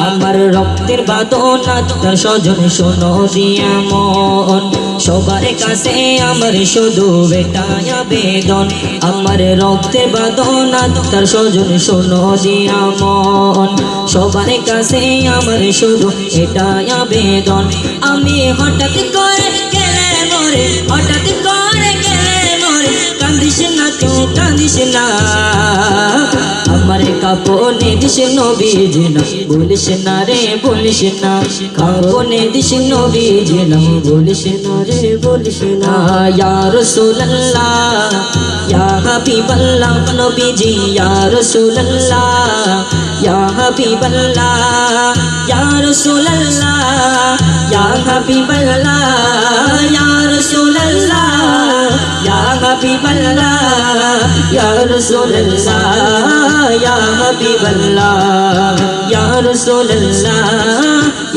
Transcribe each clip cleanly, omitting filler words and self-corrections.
আমার রক্তের বাঁধন আত্মার স্বজন শোনো দিয়া মন সবার কাছে আমার শুধু এটাই আবেদন আমার রক্তের বাঁধন আত্মার স্বজন শোনো দিয়া মন সবার কাছে আমার শুধু এটাই আবেদন আমি হঠাৎ করে গেলে মরে হঠাৎ করে গেলে মরে কান্দিস না তো কান্দিস না আমার কাপনে দিস নবীজি না বলিস না রে বলিস না কাপনে দিস নবীজি না বলিস না রে বলিস না ইয়া রাসূলুল্লাহ ইয়া হাবিবাল্লাহ নবীজি ইয়া রাসূলুল্লাহ ইয়া হাবিবাল্লাহ ইয়া রাসূলুল্লাহ ইয়া হাবিবাল্লাহ ইয়া রাসূলুল্লাহ ইয়া হাবিবাল্লাহ ইয়া রাসূলুল্লাহ ইয়া হাবিবাল্লাহ ইয়া রাসূলুল্লাহ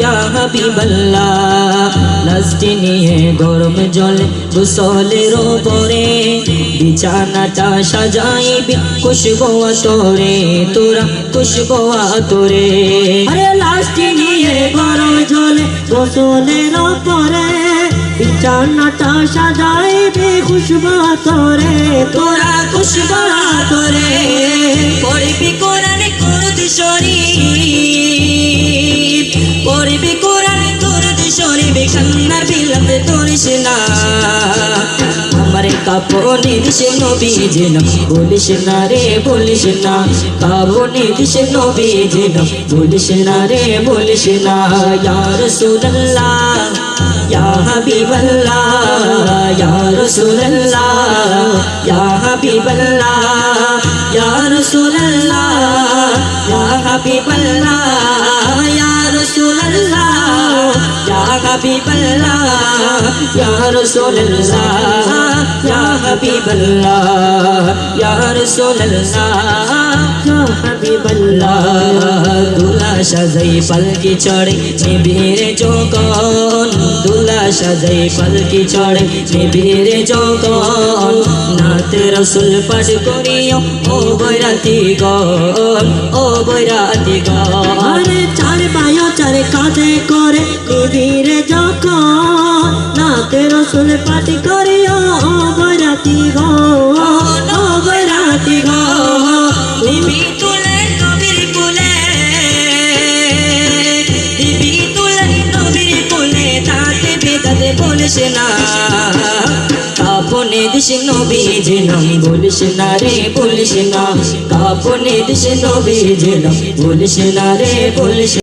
ইয়া হাবিবাল্লাহ লাস্টি নিয়ে গরম জলে গোসলের উপরে বিছানাটা সাজাইবি খুশবু আতরে তোরা খুশবু আতরে আরে লাস্টি নিয়ে গরম জলে গোসলের উপরে বিছানাটা সাজাইবি খুশবু আতরে তোরা খুশবু আতরে পড়বি কোরআন কুরআন শরীফ পড়বি কোরআন কুরআন শরীফ কান্নার বিলাপ করিস না আমার কাপনে দিস নবীজি না বলিস না রে বলিস না কাপনে দিস নবীজি না বলিস না রে বলিস না ইয়া রাসূলুল্লাহ ইয়া হাবিবাল্লাহ ইয়া রাসূলুল্লাহ ইয়া হাবিবাল্লাহ ইয়া রাসূলুল্লাহ ইয়া হাবিবাল্লাহ ইয়া রাসূলুল্লাহ ইয়া হাবিবাল্লাহ ইয়া রাসূলুল্লাহ ইয়া হাবিবাল্লাহ ইয়া রাসূলুল্লাহ ইয়া হাবিবাল্লাহ দুলা সাজাই পালকি চড়ে নিবিড় যখন দুলা সাজাই পালকি চড়ে নিবিড় যখন নাতে রাসূল পাঠ করিও ও বৈরাতি গণ ও বৈরাতি গণ আরে চার বায়ো চার কাঁধে করে নিবিড় যখন নাতে রাসূল পাঠ করিও ও বৈরাতি গণ ও বৈরাতি গণ নিবি তুলে নবীর কুলে নিবি তুলে নবীর কুলে তাতে বেদাতে বলিস না কাপনে দিস নবীজি না বলিস না রে বলিস না কাপনে দিস নবীজি না বলিস না রে বলিস